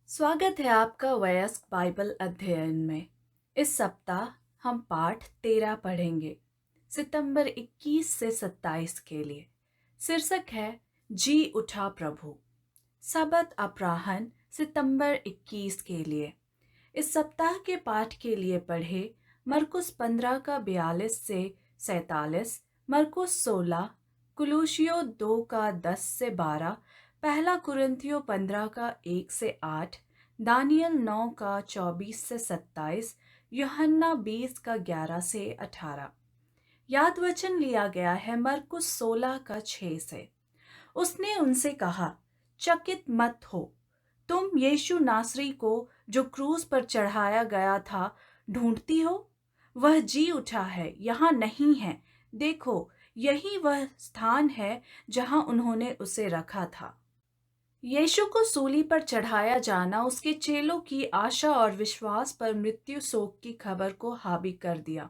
स्वागत है आपका वयस्क बाइबल अध्ययन में। इस सप्ताह हम पाठ 13 पढ़ेंगे, सितंबर 21 से 27 के लिए। शीर्षक है जी उठा प्रभु। सबत अपराह्न सितंबर 21 के लिए। इस सप्ताह के पाठ के लिए पढ़े मरकुस 15 का 42 से 47, मरकुस 16, कुलूसियो 2 का 10 से 12, पहला कुरिन्थियों 15 का 1 से 8, दानियल 9 का 24 से 27, यूहन्ना 20 का 11 से 18। याद वचन लिया गया है मरकुस 16 का 6 से। उसने उनसे कहा, चकित मत हो, तुम यीशु नासरी को जो क्रूस पर चढ़ाया गया था ढूंढती हो। वह जी उठा है, यहाँ नहीं है। देखो, यही वह स्थान है जहाँ उन्होंने उसे रखा था। यीशु को सूली पर चढ़ाया जाना उसके चेलों की आशा और विश्वास पर मृत्यु शोक की खबर को हावी कर दिया।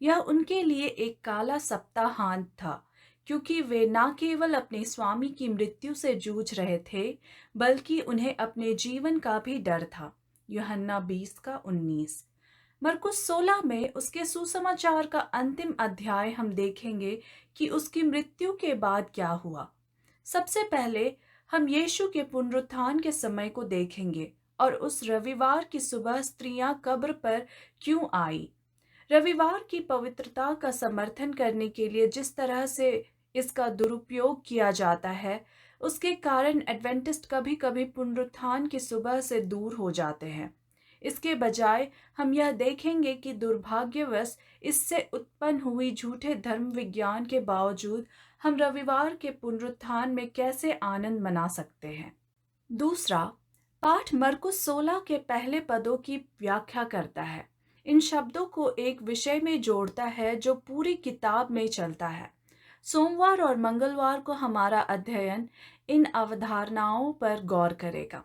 यह उनके लिए एक काला सप्ताहांत था, क्योंकि वे न केवल अपने स्वामी की मृत्यु से जूझ रहे थे, बल्कि उन्हें अपने जीवन का भी डर था। यूहन्ना 20 का 19। मरकुस 16 में उसके सुसमाचार का अंतिम अध्याय हम देखेंगे कि उसकी मृत्यु के बाद क्या हुआ। सबसे पहले हम यीशु के पुनरुत्थान के समय को देखेंगे और उस रविवार की सुबह स्त्रियां कब्र पर क्यों आई। रविवार की पवित्रता का समर्थन करने के लिए जिस तरह से इसका दुरुपयोग किया जाता है, उसके कारण एडवेंटिस्ट कभी कभी पुनरुत्थान की सुबह से दूर हो जाते हैं। इसके बजाय हम यह देखेंगे कि दुर्भाग्यवश इससे उत्पन्न हुई झूठे धर्म विज्ञान के बावजूद हम रविवार के पुनरुत्थान में कैसे आनंद मना सकते हैं। दूसरा, पाठ मरकुस 16 के पहले पदों की व्याख्या करता है। इन शब्दों को एक विषय में जोड़ता है जो पूरी किताब में चलता है। सोमवार और मंगलवार को हमारा अध्ययन इन अवधारणाओं पर गौर करेगा।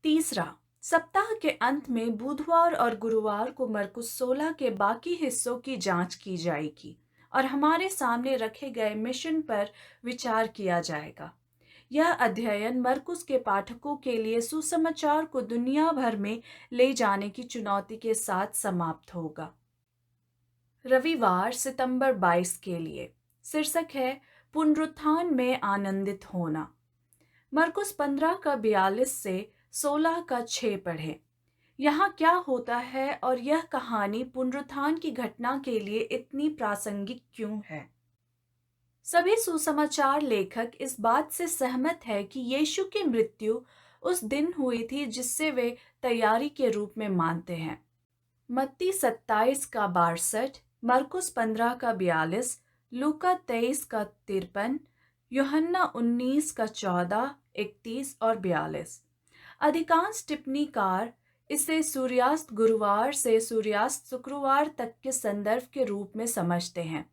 तीसरा, सप्ताह के अंत में बुधवार और गुरुवार को मरकुस 16 के बाकी हिस्सों की जांच की जाएगी और हमारे सामने रखे गए मिशन पर विचार किया जाएगा। यह अध्ययन मरकुस के पाठकों के लिए सुसमाचार को दुनिया भर में ले जाने की चुनौती के साथ समाप्त होगा। रविवार सितंबर 22 के लिए शीर्षक है पुनरुत्थान में आनंदित होना। मरकुस 15 का 42 से 16 का 6 पढ़ें। यहाँ क्या होता है और यह कहानी पुनरुत्थान की घटना के लिए इतनी प्रासंगिक क्यों है। सभी सुसमाचार लेखक इस बात से सहमत है कि यीशु की मृत्यु उस दिन हुई थी जिससे वे तैयारी के रूप में मानते हैं। मत्ती 27 का 62, मरकुस 15 का 42, लूका 23 का 53, यूहन्ना 19 का 14, 31 और 42। अधिकांश टिप्पणीकार इसे सूर्यास्त गुरुवार से सूर्यास्त शुक्रवार तक के संदर्भ के रूप में समझते हैं।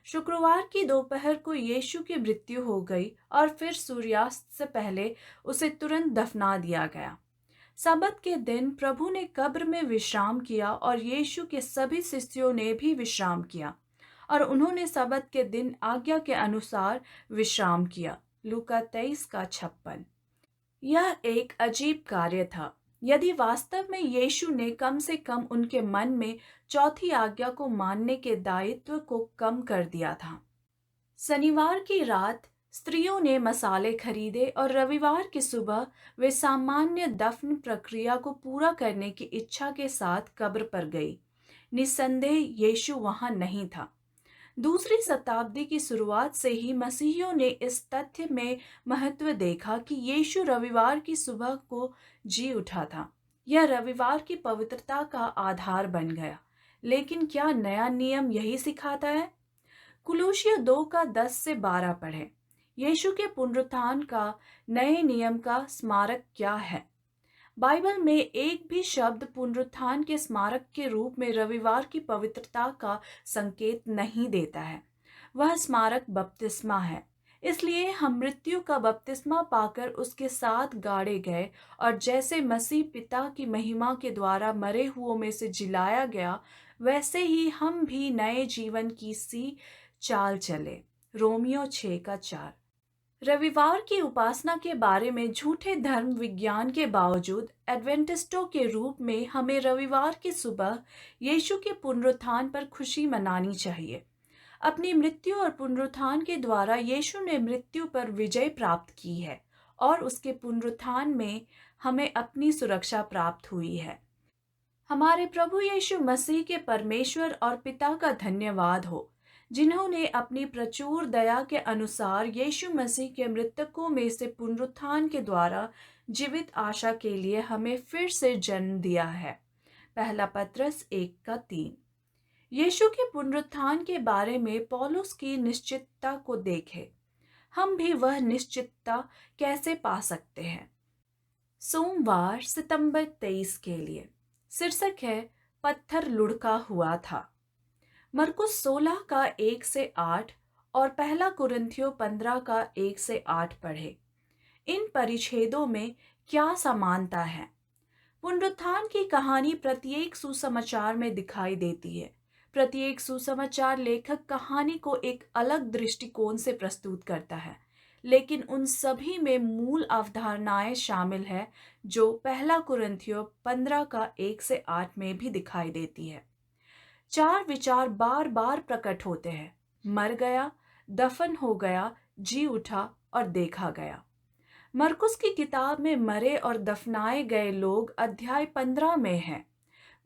शुक्रवार की दोपहर को यीशु की मृत्यु हो गई और फिर सूर्यास्त से पहले उसे तुरंत दफना दिया गया। सबत के दिन प्रभु ने कब्र में विश्राम किया और यीशु के सभी शिष्यों ने भी विश्राम किया और उन्होंने सबत के दिन आज्ञा के अनुसार विश्राम किया। लूका 23 का 56। यह एक अजीब कार्य था। यदि वास्तव में यीशु ने कम से कम उनके मन में चौथी आज्ञा को मानने के दायित्व को कम कर दिया था। शनिवार की रात स्त्रियों ने मसाले खरीदे और रविवार की सुबह वे सामान्य दफन प्रक्रिया को पूरा करने की इच्छा के साथ कब्र पर गई। निस्संदेह यीशु वहां नहीं था। दूसरी शताब्दी की शुरुआत से ही मसीहियों ने इस तथ्य में महत्व देखा कि यीशु रविवार की सुबह को जी उठा था। यह रविवार की पवित्रता का आधार बन गया। लेकिन क्या नया नियम यही सिखाता है? कुलूसियों 2 का 10 से 12 पढ़ें। यीशु के पुनरुत्थान का नए नियम का स्मारक क्या है? बाइबल में एक भी शब्द पुनरुत्थान के स्मारक के रूप में रविवार की पवित्रता का संकेत नहीं देता है। वह स्मारक बपतिस्मा है। इसलिए हम मृत्यु का बपतिस्मा पाकर उसके साथ गाड़े गए और जैसे मसीह पिता की महिमा के द्वारा मरे हुओं में से जिलाया गया, वैसे ही हम भी नए जीवन की सी चाल चले। रोमियो 6 का 4। रविवार की उपासना के बारे में झूठे धर्म विज्ञान के बावजूद एडवेंटिस्टों के रूप में हमें रविवार की सुबह यीशु के पुनरुत्थान पर खुशी मनानी चाहिए। अपनी मृत्यु और पुनरुत्थान के द्वारा यीशु ने मृत्यु पर विजय प्राप्त की है और उसके पुनरुत्थान में हमें अपनी सुरक्षा प्राप्त हुई है। हमारे प्रभु यीशु मसीह के परमेश्वर और पिता का धन्यवाद हो, जिन्होंने अपनी प्रचुर दया के अनुसार यीशु मसीह के मृतकों में से पुनरुत्थान के द्वारा जीवित आशा के लिए हमें फिर से जन्म दिया है। पहला पत्रस 1:3। यीशु के पुनरुत्थान के बारे में पौलुस की निश्चितता को देखें। हम भी वह निश्चितता कैसे पा सकते हैं? सोमवार सितंबर 23 के लिए शीर्षक है पत्थर लुढ़का हुआ था। मरकुस 16 का 1 से 8 और पहला कुरिन्थियों 15 का 1 से 8 पढ़े। इन परिच्छेदों में क्या समानता है? पुनरुत्थान की कहानी प्रत्येक सुसमाचार में दिखाई देती है। प्रत्येक सुसमाचार लेखक कहानी को एक अलग दृष्टिकोण से प्रस्तुत करता है, लेकिन उन सभी में मूल अवधारणाएं शामिल है जो पहला कुरिन्थियों 15 का 1 से 8 में भी दिखाई देती है। चार विचार बार बार प्रकट होते हैं: मर गया, दफन हो गया, जी उठा और देखा गया। मरकुस की किताब में मरे और दफनाए गए लोग अध्याय 15 में हैं।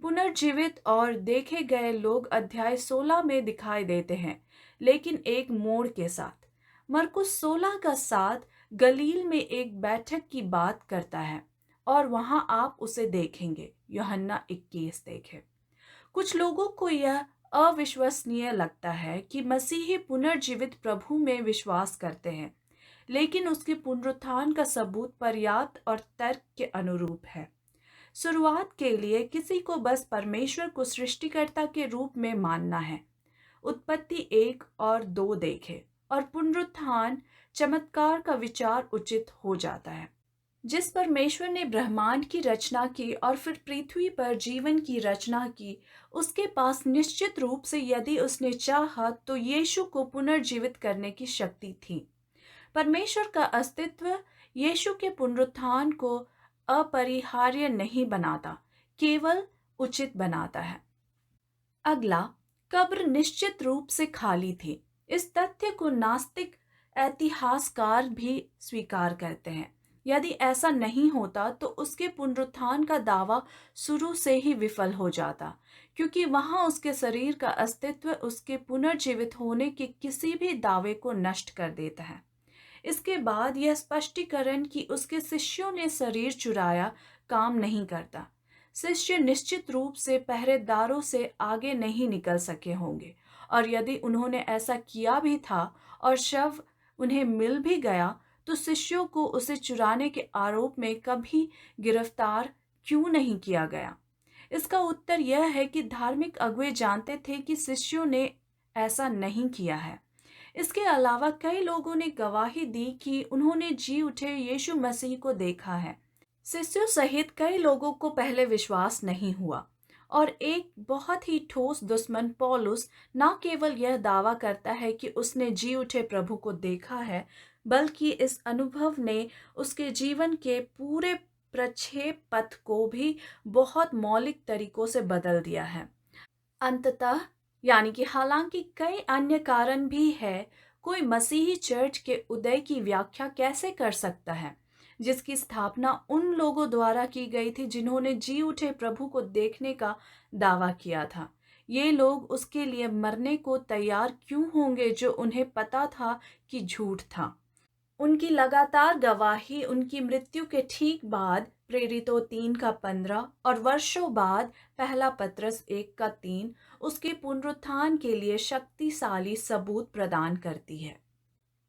पुनर्जीवित और देखे गए लोग अध्याय 16 में दिखाई देते हैं, लेकिन एक मोड़ के साथ। मरकुस 16 का 7 गलील में एक बैठक की बात करता है और वहां आप उसे देखेंगे। यूहन्ना 21 देखें। कुछ लोगों को यह अविश्वसनीय लगता है कि मसीही पुनर्जीवित प्रभु में विश्वास करते हैं, लेकिन उसके पुनरुत्थान का सबूत पर्याप्त और तर्क के अनुरूप है। शुरुआत के लिए किसी को बस परमेश्वर को सृष्टिकर्ता के रूप में मानना है। उत्पत्ति 1 और 2 देखें और पुनरुत्थान चमत्कार का विचार उचित हो जाता है। जिस परमेश्वर ने ब्रह्मांड की रचना की और फिर पृथ्वी पर जीवन की रचना की, उसके पास निश्चित रूप से यदि उसने चाहा तो यीशु को पुनर्जीवित करने की शक्ति थी। परमेश्वर का अस्तित्व यीशु के पुनरुत्थान को अपरिहार्य नहीं बनाता, केवल उचित बनाता है। अगला, कब्र निश्चित रूप से खाली थी। इस तथ्य को नास्तिक इतिहासकार भी स्वीकार करते हैं। यदि ऐसा नहीं होता तो उसके पुनरुत्थान का दावा शुरू से ही विफल हो जाता, क्योंकि वहां उसके शरीर का अस्तित्व उसके पुनर्जीवित होने के किसी भी दावे को नष्ट कर देता है। इसके बाद यह स्पष्टीकरण कि उसके शिष्यों ने शरीर चुराया काम नहीं करता। शिष्य निश्चित रूप से पहरेदारों से आगे नहीं निकल सके होंगे, और यदि उन्होंने ऐसा किया भी था और शव उन्हें मिल भी गया, तो शिष्यों को उसे चुराने के आरोप में कभी गिरफ्तार क्यों नहीं किया गया? इसका उत्तर यह है कि धार्मिक अगुवे जानते थे कि शिष्यों ने ऐसा नहीं किया है। इसके अलावा कई लोगों ने गवाही दी कि उन्होंने जी उठे यीशु मसीह को देखा है। शिष्यों सहित कई लोगों को पहले विश्वास नहीं हुआ, और एक बहुत ही ठोस दुश्मन पौलुस न केवल यह दावा करता है कि उसने जी उठे प्रभु को देखा है, बल्कि इस अनुभव ने उसके जीवन के पूरे प्रक्षेप पथ को भी बहुत मौलिक तरीकों से बदल दिया है। अंततः, यानी कि हालांकि कई अन्य कारण भी है, कोई मसीही चर्च के उदय की व्याख्या कैसे कर सकता है जिसकी स्थापना उन लोगों द्वारा की गई थी जिन्होंने जी उठे प्रभु को देखने का दावा किया था? ये लोग उसके लिए मरने को तैयार क्यों होंगे जो उन्हें पता था कि झूठ था? उनकी लगातार गवाही उनकी मृत्यु के ठीक बाद प्रेरितों 3 का 15 और वर्षों बाद पहला पत्रस 1 का 3 उसके पुनरुत्थान के लिए शक्तिशाली सबूत प्रदान करती है।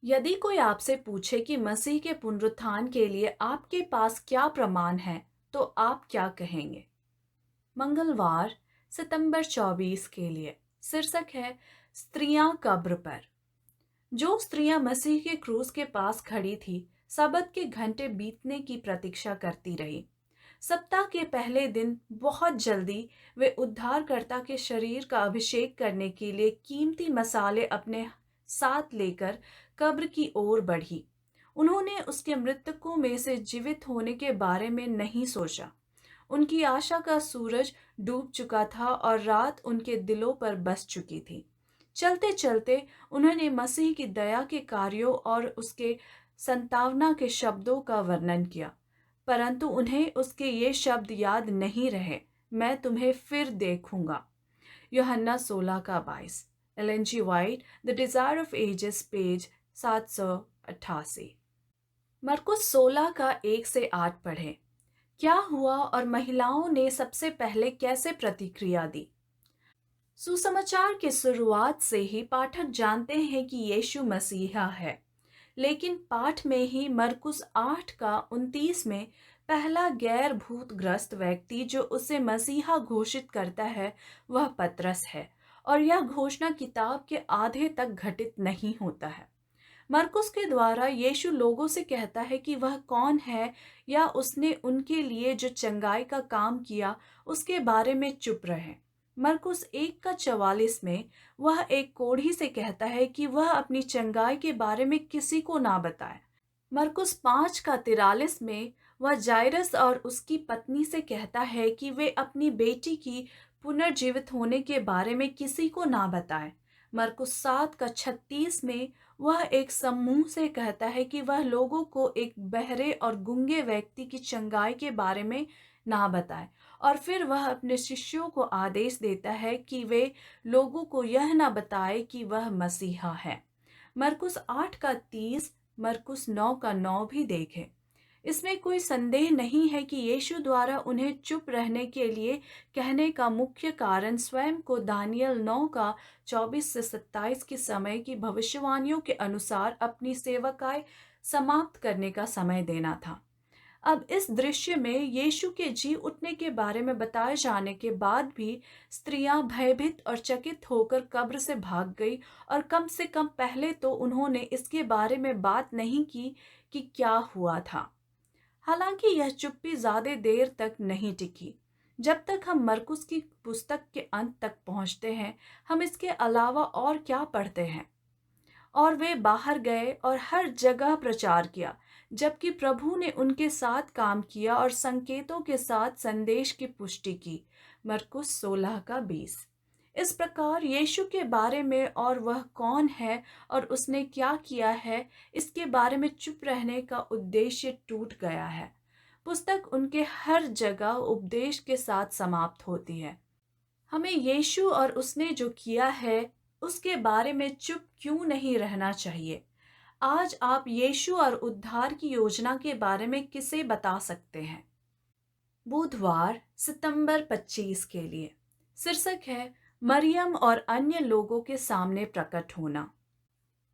यदि कोई आपसे पूछे कि मसीह के पुनरुत्थान के लिए आपके पास क्या प्रमाण है, तो आप क्या कहेंगे? मंगलवार सितंबर 24 के लिए शीर्षक है स्त्रियां कब्र पर। जो स्त्रियां मसीह के क्रूस के पास खड़ी थी, सबत के घंटे बीतने की प्रतीक्षा करती रही। सप्ताह के पहले दिन बहुत जल्दी वे उद्धारकर्ता के शरीर का अभिषेक करने के लिए कीमती मसाले अपने साथ लेकर कब्र की ओर बढ़ी। उन्होंने उसके मृतकों में से जीवित होने के बारे में नहीं सोचा। उनकी आशा का सूरज डूब चुका था और रात उनके दिलों पर बस चुकी थी। चलते चलते उन्होंने मसीह की दया के कार्यों और उसके संतावना के शब्दों का वर्णन किया, परंतु उन्हें उसके ये शब्द याद नहीं रहे। मैं तुम्हें फिर देखूंगा। यूहन्ना 16 का 22। Ellen G White, the Desire of Ages, page 788। मरकुस 16 का 1 से 8 पढ़ें। क्या हुआ और महिलाओं ने सबसे पहले कैसे प्रतिक्रिया दी? सुसमाचार की शुरुआत से ही पाठक जानते हैं कि यीशु मसीहा है, लेकिन पाठ में ही मरकुस 8 का 29 में पहला गैर भूतग्रस्त व्यक्ति जो उसे मसीहा घोषित करता है वह पतरस है, और यह घोषणा किताब के आधे तक घटित नहीं होता है। मरकुस के द्वारा यीशु लोगों से कहता है कि वह कौन है, या उसने उनके लिए जो चंगाई का काम किया उसके बारे में चुप रहे। मरकुस 1 का 44 में वह एक कोढ़ी से कहता है कि वह अपनी चंगाई के बारे में किसी को ना बताए। मरकुस 5 का 43 में वह जायरस और उसकी पत्नी से कहता है कि वे अपनी बेटी की पुनर्जीवित होने के बारे में किसी को ना बताए। मरकुस 7 का 36 में वह एक समूह से कहता है कि वह लोगों को एक बहरे और गूंगे व्यक्ति की चंगाई के बारे में ना बताए, और फिर वह अपने शिष्यों को आदेश देता है कि वे लोगों को यह ना बताए कि वह मसीहा है। मरकुस 8 का 30, मरकुस 9 का 9 भी देखें। इसमें कोई संदेह नहीं है कि यीशु द्वारा उन्हें चुप रहने के लिए कहने का मुख्य कारण स्वयं को दानियल 9 का 24 से 27 के समय की भविष्यवाणियों के अनुसार अपनी सेवकाई समाप्त करने का समय देना था। अब इस दृश्य में यीशु के जी उठने के बारे में बताए जाने के बाद भी स्त्रियां भयभीत और चकित होकर कब्र से भाग गई, और कम से कम पहले तो उन्होंने इसके बारे में बात नहीं की कि क्या हुआ था। हालांकि यह चुप्पी ज्यादा देर तक नहीं टिकी। जब तक हम मरकुस की पुस्तक के अंत तक पहुंचते हैं, हम इसके अलावा और क्या पढ़ते हैं? और वे बाहर गए और हर जगह प्रचार किया, जबकि प्रभु ने उनके साथ काम किया और संकेतों के साथ संदेश की पुष्टि की। मरकुस 16 का 20। इस प्रकार यीशु के बारे में और वह कौन है और उसने क्या किया है, इसके बारे में चुप रहने का उद्देश्य टूट गया है। पुस्तक उनके हर जगह उपदेश के साथ समाप्त होती है। हमें यीशु और उसने जो किया है उसके बारे में चुप क्यों नहीं रहना चाहिए? आज आप यीशु और उद्धार की योजना के बारे में किसे बता सकते हैं? बुधवार सितंबर 25 के लिए शीर्षक है मरियम और अन्य लोगों के सामने प्रकट होना।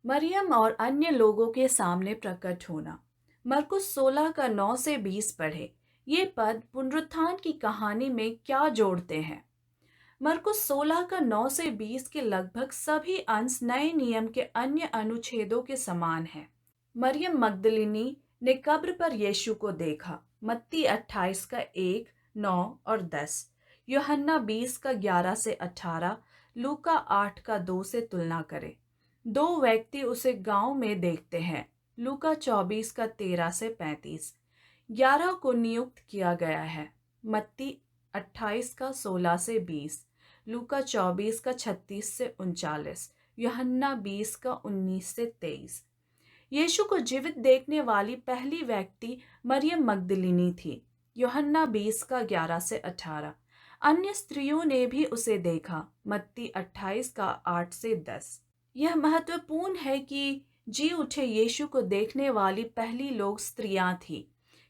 मरियम और अन्य लोगों के सामने प्रकट होना। मरकुस 16 का 9 से 20 पढ़े। ये पद पुनरुत्थान की कहानी में क्या जोड़ते हैं? मरकुस 16 का 9 से 20 के लगभग सभी अंश नए नियम के अन्य अनुच्छेदों के समान हैं। मरियम मगदलिनी ने कब्र पर यीशु को देखा। मत्ती 28 का 1, 9 और 10, यूहन्ना 20 का 11 से 18, लूका 8 का 2 से तुलना करें। दो व्यक्ति उसे गांव में देखते हैं। लूका 24 का 13 से 35। 11 को नियुक्त किया गया है। मत्ती 28 का 16 से 20, लूका 24 का 36 से 39, यूहन्ना 20 का 19 से 23। यीशु को जीवित देखने वाली पहली व्यक्ति मरियम मगदलिनी थी। यूहन्ना 20 का 11 से 18। अन्य स्त्रियों ने भी उसे देखा। मत्ती 28 का 8 से 10। यह महत्वपूर्ण है कि जी उठे यीशु को देखने वाली पहली लोग स्त्रियां थी,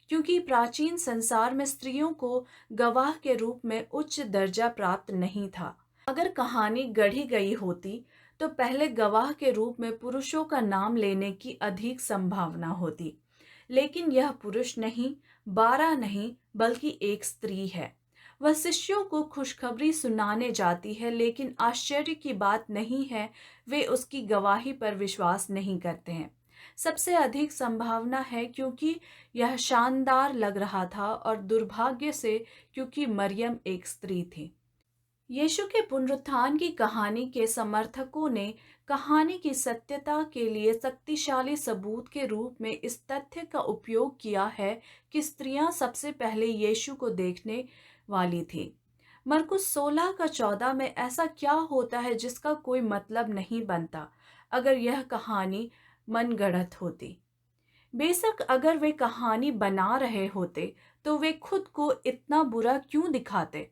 क्योंकि प्राचीन संसार में स्त्रियों को गवाह के रूप में उच्च दर्जा प्राप्त नहीं था। अगर कहानी गढ़ी गई होती तो पहले गवाह के रूप में पुरुषों का नाम लेने की अधिक संभावना होती, लेकिन यह पुरुष नहीं, 12 नहीं, बल्कि एक स्त्री है। वह शिष्यों को खुशखबरी सुनाने जाती है, लेकिन आश्चर्य की बात नहीं है, वे उसकी गवाही पर विश्वास नहीं करते हैं। सबसे अधिक संभावना है क्योंकि यह शानदार लग रहा था, और दुर्भाग्य से क्योंकि मरियम एक स्त्री थी। यीशु के पुनरुत्थान की कहानी के समर्थकों ने कहानी की सत्यता के लिए शक्तिशाली सबूत के रूप में इस तथ्य का उपयोग किया है कि स्त्रियां सबसे पहले यीशु को देखने वाली थी। मरकुस 16 का 14 में ऐसा क्या होता है जिसका कोई मतलब नहीं बनता अगर यह कहानी मनगढ़ंत होती। बेशक अगर वे कहानी बना रहे होते तो वे खुद को इतना बुरा क्यों दिखाते।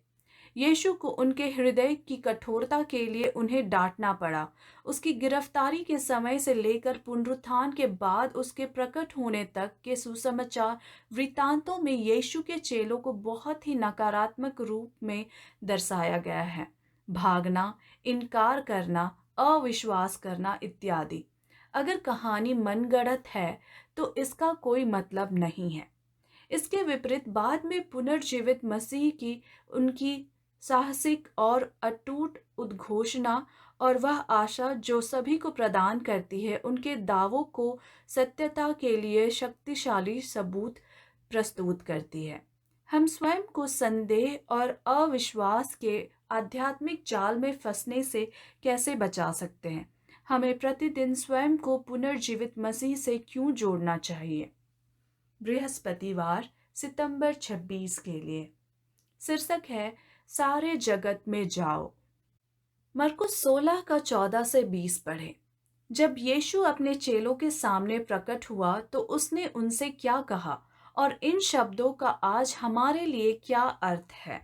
यीशु को उनके हृदय की कठोरता के लिए उन्हें डांटना पड़ा। उसकी गिरफ्तारी के समय से लेकर पुनरुत्थान के बाद उसके प्रकट होने तक के सुसमाचार वृत्तांतों में यीशु के चेलों को बहुत ही नकारात्मक रूप में दर्शाया गया है। भागना, इनकार करना, अविश्वास करना इत्यादि। अगर कहानी मनगढ़ंत है तो इसका कोई मतलब नहीं है। इसके विपरीत बाद में पुनर्जीवित मसीह की उनकी साहसिक और अटूट उद्घोषणा और वह आशा जो सभी को प्रदान करती है, उनके दावों को सत्यता के लिए शक्तिशाली सबूत प्रस्तुत करती है। हम स्वयं को संदेह और अविश्वास के आध्यात्मिक जाल में फंसने से कैसे बचा सकते हैं? हमें प्रतिदिन स्वयं को पुनर्जीवित मसीह से क्यों जोड़ना चाहिए? बृहस्पतिवार सितंबर 26 के लिए शीर्षक है सारे जगत में जाओ। मरकुस 16 का 14 से 20 पढ़े। जब यीशु अपने चेलों के सामने प्रकट हुआ तो उसने उनसे क्या कहा और इन शब्दों का आज हमारे लिए क्या अर्थ है।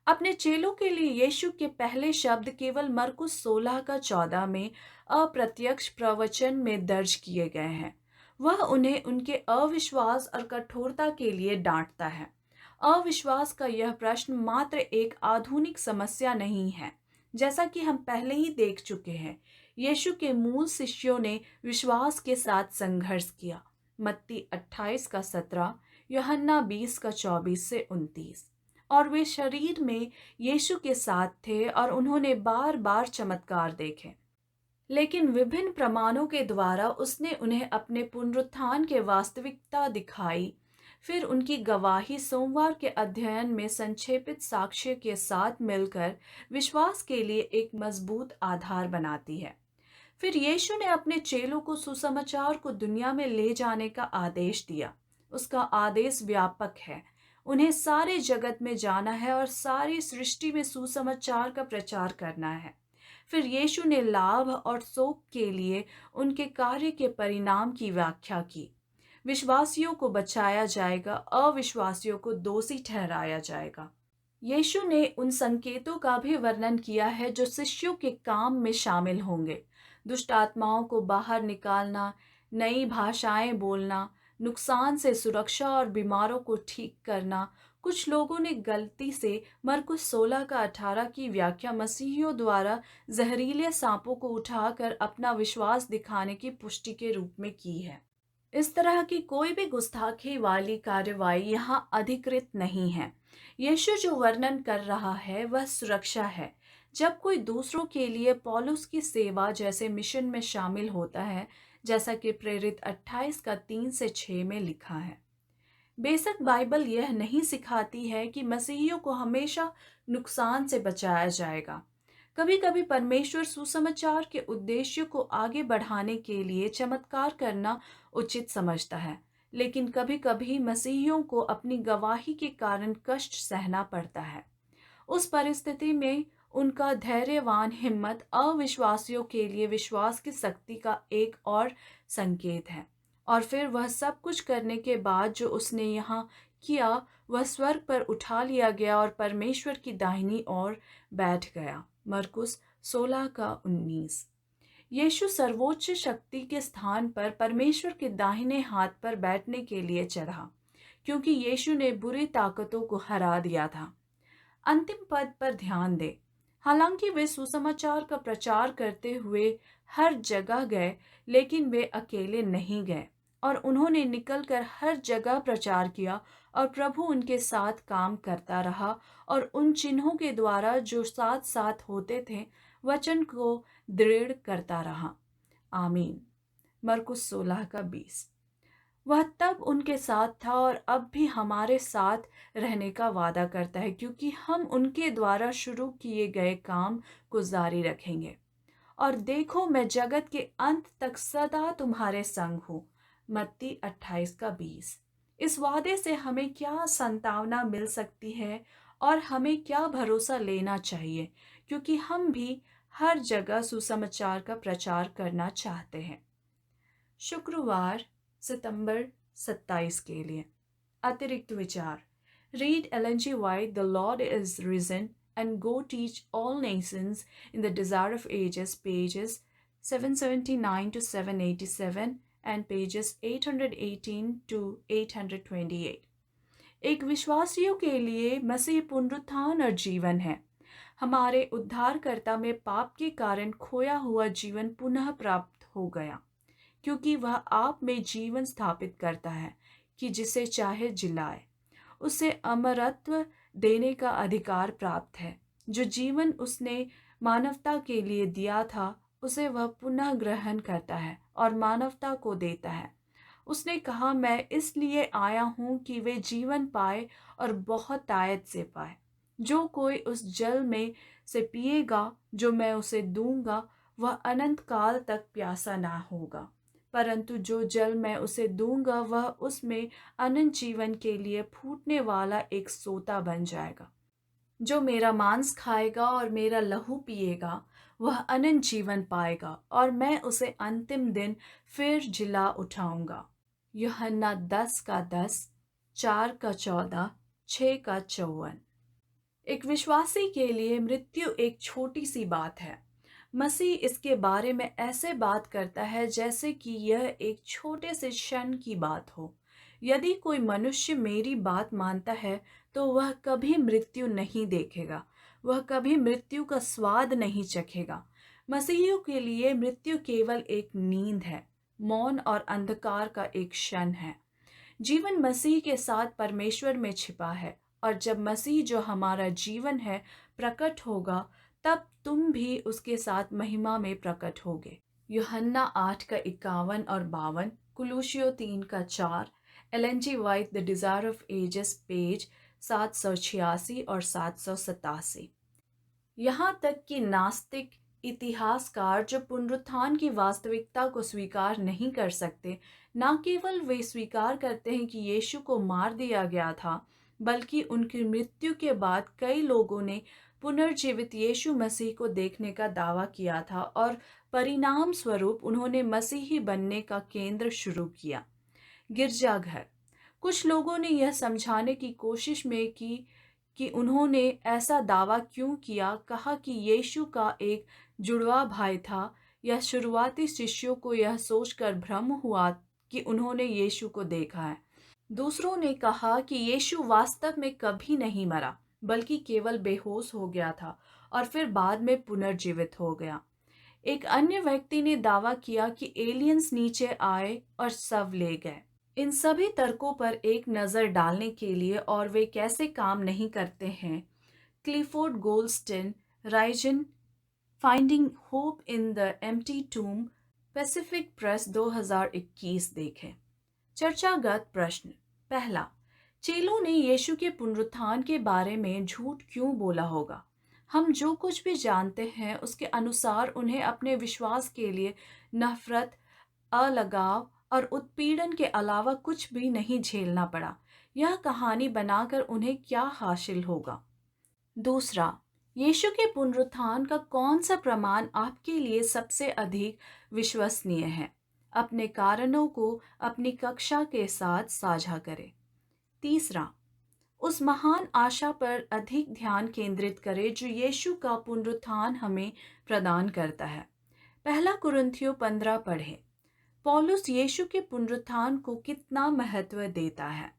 अपने चेलों के लिए यीशु के पहले शब्द केवल मरकुस 16 का 14 में अप्रत्यक्ष प्रवचन में दर्ज किए गए हैं। वह उन्हें उनके अविश्वास और कठोरता के लिए डांटता है। अविश्वास का यह प्रश्न मात्र एक आधुनिक समस्या नहीं है। जैसा कि हम पहले ही देख चुके हैं, यीशु के मूल शिष्यों ने विश्वास के साथ संघर्ष किया। मत्ती 28 का 17, यूहन्ना 20 का 24 से 29। और वे शरीर में यीशु के साथ थे और उन्होंने बार बार चमत्कार देखे। लेकिन विभिन्न प्रमाणों के द्वारा उसने उन्हें अपने पुनरुत्थान के वास्तविकता दिखाई। फिर उनकी गवाही सोमवार के अध्ययन में संक्षेपित साक्ष्य के साथ मिलकर विश्वास के लिए एक मजबूत आधार बनाती है। फिर यीशु ने अपने चेलों को सुसमाचार को दुनिया में ले जाने का आदेश दिया। उसका आदेश व्यापक है। उन्हें सारे जगत में जाना है और सारी सृष्टि में सुसमाचार का प्रचार करना है। फिर यीशु ने लाभ और शोक के लिए उनके कार्य के परिणाम की व्याख्या की। विश्वासियों को बचाया जाएगा, अविश्वासियों को दोषी ठहराया जाएगा। यीशु ने उन संकेतों का भी वर्णन किया है जो शिष्यों के काम में शामिल होंगे। दुष्ट आत्माओं को बाहर निकालना, नई भाषाएं बोलना, नुकसान से सुरक्षा और बीमारों को ठीक करना। कुछ लोगों ने गलती से मरकुस 16 का 18 की व्याख्या मसीहियों द्वारा जहरीले सांपों को उठाकर अपना विश्वास दिखाने की पुष्टि के रूप में की है। इस तरह की कोई भी गुस्ताखी वाली कार्रवाई यहाँ अधिकृत नहीं है। यीशु जो वर्णन कर रहा है वह सुरक्षा है। जब कोई दूसरों के लिए पौलुस की सेवा जैसे मिशन में शामिल होता है, जैसा कि प्रेरित 28 का 3 से 6 में लिखा है। बेशक बाइबल यह नहीं सिखाती है कि मसीहियों को हमेशा नुकसान से बचाया जाएगा। कभी कभी परमेश्वर सुसमाचार के उद्देश्य को आगे बढ़ाने के लिए चमत्कार करना उचित समझता है, लेकिन कभी कभी मसीहियों को अपनी गवाही के कारण कष्ट सहना पड़ता है। उस परिस्थिति में उनका धैर्यवान हिम्मत अविश्वासियों के लिए विश्वास की शक्ति का एक और संकेत है। और फिर वह सब कुछ करने के बाद जो उसने यहाँ किया, वह स्वर्ग पर उठा लिया गया और परमेश्वर की दाहिनी ओर बैठ गया। मरकुस 16 का 19। यीशु सर्वोच्च शक्ति के स्थान पर परमेश्वर के दाहिने हाथ पर बैठने के लिए चढ़ा, क्योंकि यीशु ने बुरी ताकतों को हरा दिया था। अंतिम पद पर ध्यान दें। हालांकि वे सुसमाचार का प्रचार करते हुए हर जगह गए, लेकिन वे अकेले नहीं गए और उन्होंने निकलकर हर जगह प्रचार किया और प्रभु उनके साथ काम करता रहा और उन चिन्हों के द्वारा जो साथ साथ होते थे वचन को दृढ़ करता रहा। आमीन। मरकुस 16 का 20। वह तब उनके साथ था और अब भी हमारे साथ रहने का वादा करता है, क्योंकि हम उनके द्वारा शुरू किए गए काम को जारी रखेंगे। और देखो, मैं जगत के अंत तक सदा तुम्हारे संग हूँ। मत्ती 28:20। इस वादे से हमें क्या संतावना मिल सकती है और हमें क्या भरोसा लेना चाहिए, क्योंकि हम भी हर जगह सुसमाचार का प्रचार करना चाहते हैं। शुक्रवार सितंबर 27 के लिए अतिरिक्त विचार। Read Ellen G White, the Lord is risen, and go teach all nations in the desire of ages, pages 779 to 787 and pages 818 to 828। एक विश्वासियों के लिए मसीह पुनरुत्थान और जीवन है। हमारे उद्धारकर्ता में पाप के कारण खोया हुआ जीवन पुनः प्राप्त हो गया, क्योंकि वह आप में जीवन स्थापित करता है कि जिसे चाहे जिलाए। उसे अमरत्व देने का अधिकार प्राप्त है। जो जीवन उसने मानवता के लिए दिया था, उसे वह पुनः ग्रहण करता है और मानवता को देता है। उसने कहा, मैं इसलिए आया हूँ कि वे जीवन पाए और बहुत आयत से पाए। जो कोई उस जल में से पिएगा जो मैं उसे दूंगा, वह अनंत काल तक प्यासा ना होगा, परंतु जो जल मैं उसे दूंगा वह उसमें अनंत जीवन के लिए फूटने वाला एक सोता बन जाएगा। जो मेरा मांस खाएगा और मेरा लहू पिएगा, वह अनंत जीवन पाएगा और मैं उसे अंतिम दिन फिर जिला उठाऊंगा। यूहन्ना 10:10, 4:14, 6:54। एक विश्वासी के लिए मृत्यु एक छोटी सी बात है। मसीह इसके बारे में ऐसे बात करता है जैसे कि यह एक छोटे से क्षण की बात हो। यदि कोई मनुष्य मेरी बात मानता है तो वह कभी मृत्यु नहीं देखेगा, वह कभी मृत्यु का स्वाद नहीं चखेगा। मसीहियों के लिए मृत्यु केवल एक नींद है, मौन और अंधकार का एक क्षण है। जीवन मसीह के साथ परमेश्वर में छिपा है, और जब मसीह जो हमारा जीवन है प्रकट होगा, तब तुम भी उसके साथ महिमा में प्रकट होगे। यूहन्ना 8:51 और 52, कुलूसियों 3:4, Ellen G White, the Desire of Ages, page 786 और 787। यहाँ तक कि नास्तिक इतिहासकार जो पुनरुत्थान की वास्तविकता को स्वीकार नहीं कर सकते, न केवल वे स्वीकार करते हैं कि यीशु को मार दिया गया था, बल्कि उनकी मृत्यु के बाद कई लोगों ने पुनर्जीवित यीशु मसीह को देखने का दावा किया था और परिणाम स्वरूप उन्होंने मसीही बनने का केंद्र शुरू किया। गिरजाघर। कुछ लोगों ने यह समझाने की कोशिश में की कि उन्होंने ऐसा दावा क्यों किया, कहा कि यीशु का एक जुड़वा भाई था, या शुरुआती शिष्यों को यह सोचकर भ्रम हुआ कि उन्होंने यीशु को देखा है। दूसरों ने कहा कि यीशु वास्तव में कभी नहीं मरा, बल्कि केवल बेहोश हो गया था और फिर बाद में पुनर्जीवित हो गया। एक अन्य व्यक्ति ने दावा किया कि एलियंस नीचे आए और शव ले गए। इन सभी तर्कों पर एक नज़र डालने के लिए और वे कैसे काम नहीं करते हैं, Clifford Goldstein, Risen, finding hope in the empty tomb, Pacific Press 2021 देखें। चर्चागत प्रश्न। पहला, चेलों ने यीशु के पुनरुत्थान के बारे में झूठ क्यों बोला होगा? हम जो कुछ भी जानते हैं उसके अनुसार उन्हें अपने विश्वास के लिए नफरत, अलगाव और उत्पीड़न के अलावा कुछ भी नहीं झेलना पड़ा। यह कहानी बनाकर उन्हें क्या हासिल होगा? दूसरा, यीशु के पुनरुत्थान का कौन सा प्रमाण आपके लिए सबसे अधिक विश्वसनीय है? अपने कारणों को अपनी कक्षा के साथ साझा करें। तीसरा, उस महान आशा पर अधिक ध्यान केंद्रित करें जो यीशु का पुनरुत्थान हमें प्रदान करता है। पहला कुरिन्थियों 15 पढ़ें। पौलुस यीशु के पुनरुत्थान को कितना महत्व देता है?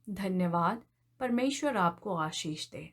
धन्यवाद। परमेश्वर आपको आशीष दे।